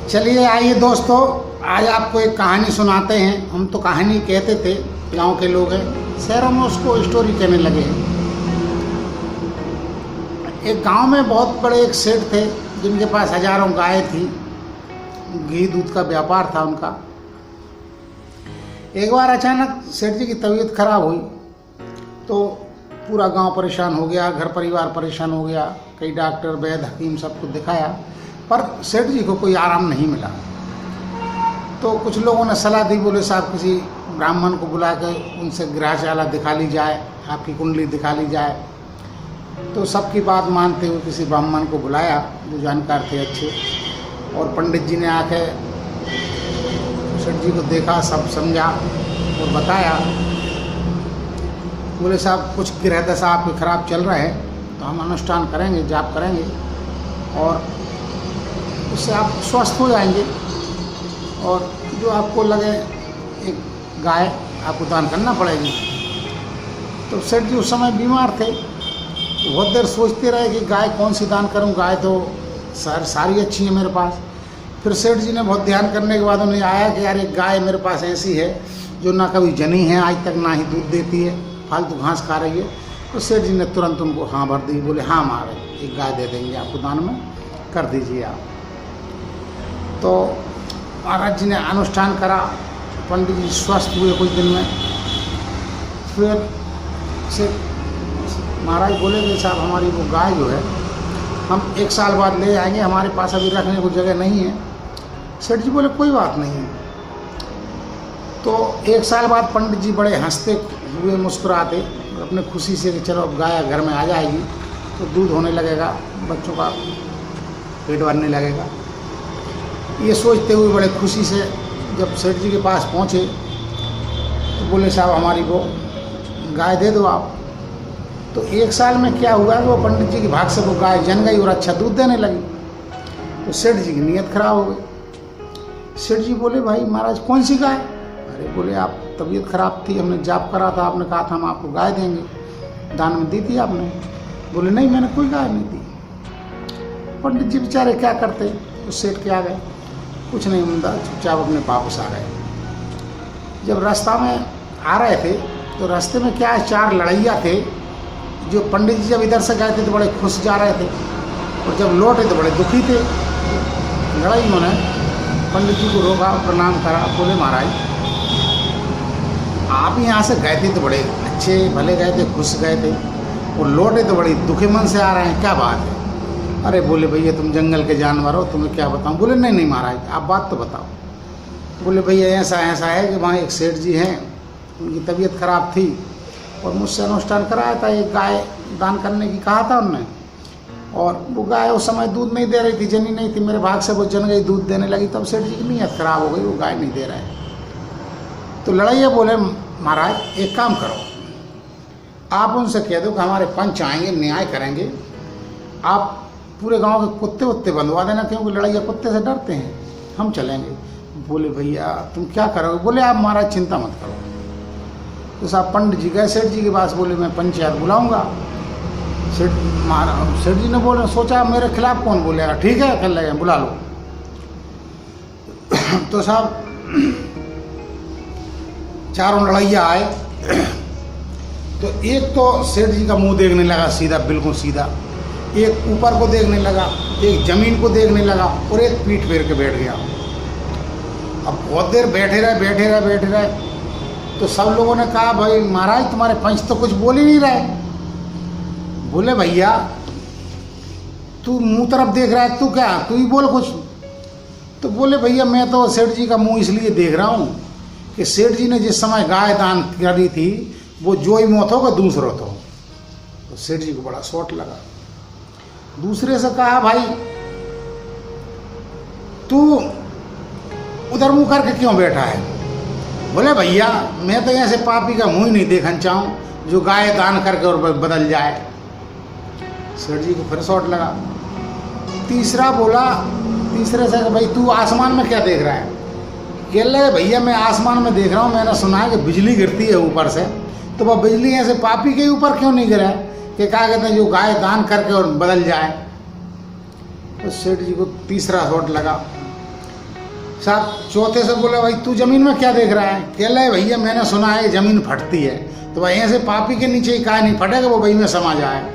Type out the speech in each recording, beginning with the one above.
चलिए आइए दोस्तों, आज आपको एक कहानी सुनाते हैं। हम तो कहानी कहते थे, गांव के लोग हैं, शहरों में उसको स्टोरी कहने लगे हैं। एक गांव में बहुत बड़े एक सेठ थे जिनके पास हजारों गाय थी। घी दूध का व्यापार था उनका। एक बार अचानक सेठ जी की तबीयत खराब हुई तो पूरा गांव परेशान हो गया, घर परिवार परेशान हो गया। कई डॉक्टर, वैद्य, हकीम सबको दिखाया, पर सेठ जी को कोई आराम नहीं मिला। तो कुछ लोगों ने सलाह दी, बोले साहब किसी ब्राह्मण को बुला कर उनसे ग्रहशाला दिखा ली जाए, आपकी कुंडली दिखा ली जाए। तो सबकी बात मानते हुए किसी ब्राह्मण को बुलाया जो जानकार थे अच्छे, और पंडित जी ने आके सेठ जी को देखा, सब समझा और बताया। बोले साहब कुछ ग्रह दशा आपके खराब चल रहा है, तो हम अनुष्ठान करेंगे, जाप करेंगे और उससे आप स्वस्थ हो जाएंगे। और जो आपको लगे एक गाय आपको दान करना पड़ेगी। तो सेठ जी उस समय बीमार थे, बहुत देर सोचते रहे कि गाय कौन सी दान करूं, गाय तो सारी अच्छी है मेरे पास। फिर सेठ जी ने बहुत ध्यान करने के बाद उन्हें आया कि यार एक गाय मेरे पास ऐसी है जो ना कभी जनी है आज तक, ना ही दूध देती है, फालतू घास खा रही है। तो सेठ जी ने तुरंत उनको हाँ भर दी। बोले हाँ महाराज, एक गाय दे देंगे आपको दान में, कर दीजिए आप। तो महाराज जी ने अनुष्ठान करा, पंडित जी स्वस्थ हुए कुछ दिन में। फिर से महाराज बोले कि साहब हमारी वो गाय जो है हम 1 साल बाद ले आएंगे, हमारे पास अभी रखने को जगह नहीं है। सेठ जी बोले कोई बात नहीं है। तो 1 साल बाद पंडित जी बड़े हंसते हुए मुस्कुराते अपने खुशी से कि चलो अब गाय घर में आ जाएगी तो दूध होने लगेगा, बच्चों का पेट भरने लगेगा। ये सोचते हुए बड़े खुशी से जब सेठ जी के पास पहुँचे तो बोले साहब हमारी वो गाय दे दो आप। तो 1 साल में क्या हुआ कि वो पंडित जी की भाग से वो गाय जन गई और अच्छा दूध देने लगी। तो सेठ जी की नीयत खराब हो गई। सेठ जी बोले भाई महाराज कौन सी गाय? अरे बोले आप तबीयत खराब थी, हमने जाप करा था, आपने कहा था हम आपको गाय देंगे, दान में दी थी आपने। बोले नहीं मैंने कोई गाय नहीं दी। पंडित जी बेचारे क्या करते, उस सेठ के आ गए, कुछ नहीं मिलता, चुपचाप अपने वापस आ गए। जब रास्ता में आ रहे थे तो रास्ते में क्या है, 4 लड़ैया थे। जो पंडित जी जब इधर से गए थे तो बड़े खुश जा रहे थे और जब लौटे तो बड़े दुखी थे। लड़ाइयों ने पंडित जी को रोका, प्रणाम करा, बोले महाराज आप यहाँ से गए थे तो बड़े अच्छे भले गए थे, खुश गए थे, और लौटे तो बड़ी दुखी मन से आ रहे हैं, क्या बात है? अरे बोले भैया तुम जंगल के जानवर हो, तुम्हें क्या बताऊँ? बोले नहीं नहीं महाराज आप बात तो बताओ। बोले भैया ऐसा है कि वहाँ एक सेठ जी हैं, उनकी तबीयत खराब थी और मुझसे अनुष्ठान कराया था, एक गाय दान करने की कहा था उन्होंने, और वो गाय उस समय दूध नहीं दे रही थी, जनी नहीं थी, मेरे भाग से वो जन गई, दूध देने लगी। तब सेठ जी की नीयत खराब हो गई, वो गाय नहीं दे रहे। तो लड़ैया बोले महाराज एक काम करो, आप उनसे कह दो कि हमारे पंच आएंगे, न्याय करेंगे, आप पूरे गांव के कुत्ते उत्ते बंधवा देना, क्योंकि लड़ैया कुत्ते से डरते हैं, हम चलेंगे। बोले भैया तुम क्या करोगे? बोले आप महाराज चिंता मत करो। तो साहब पंडित जी गए सेठ जी के पास, बोले मैं पंचायत बुलाऊंगा। सेठ जी ने बोले सोचा मेरे खिलाफ कौन बोलेगा, ठीक है कर लेंगे, बुला लो। तो साहब 4 लड़ैया आए। तो एक तो सेठ जी का मुंह देखने लगा सीधा, बिल्कुल सीधा, एक ऊपर को देखने लगा, एक जमीन को देखने लगा, और एक पीठ फेर के बैठ गया। अब बहुत देर बैठे रहे। तो सब लोगों ने कहा भाई महाराज तुम्हारे पंच तो कुछ बोल ही नहीं रहे। बोले भैया तू मुंह तरफ देख रहा है, तू क्या, तू ही बोल कुछ। तो बोले भैया मैं तो सेठ जी का मुंह इसलिए देख रहा हूँ कि सेठ जी ने जिस समय गाय दान करी थी वो जो ही मौत होगा दूसरा तो। सेठ जी को बड़ा शॉट लगा। दूसरे से कहा भाई तू उधर मुंह करके क्यों बैठा है? बोले भैया मैं तो ऐसे पापी का मुंह ही नहीं देखना चाहूँ जो गाय दान करके और बदल जाए। सेठ जी को फिर शॉट लगा। तीसरा बोला, तीसरे से भाई तू आसमान में क्या देख रहा है? कह रहे भैया मैं आसमान में देख रहा हूँ, मैंने सुना है कि बिजली गिरती है ऊपर से, तो वह बिजली ऐसे पापी के ऊपर क्यों नहीं गिरा है कि क्या कहते हैं जो गाय दान करके और बदल जाए। तो सेठ जी को तीसरा शॉट लगा। साहब चौथे से बोले भाई तू ज़मीन में क्या देख रहा है? कह रहा है भैया मैंने सुना है ज़मीन फटती है, तो भाई ऐसे पापी के नीचे ही काहे नहीं फटेगा, वो वही में समा जाए।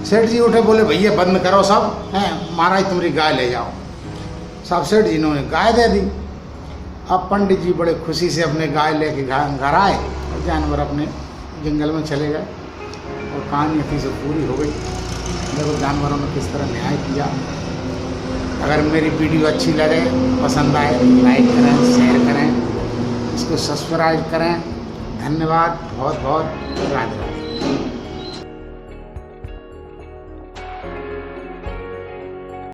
सेठ जी उठे बोले भैया बंद करो सब हैं, महाराज तुम्हारी गाय ले जाओ। साहब सेठ जी ने गाय दे दी। अब पंडित जी बड़े खुशी से अपने गाय लेके घर आए और जानवर अपने जंगल में चले गए और कहानी अति से पूरी हो गई। देखो जानवरों ने किस तरह न्याय किया। अगर मेरी वीडियो अच्छी लगे, पसंद आए, लाइक करें, शेयर करें, इसको सब्सक्राइब करें। धन्यवाद, बहुत बहुत राधे राधे।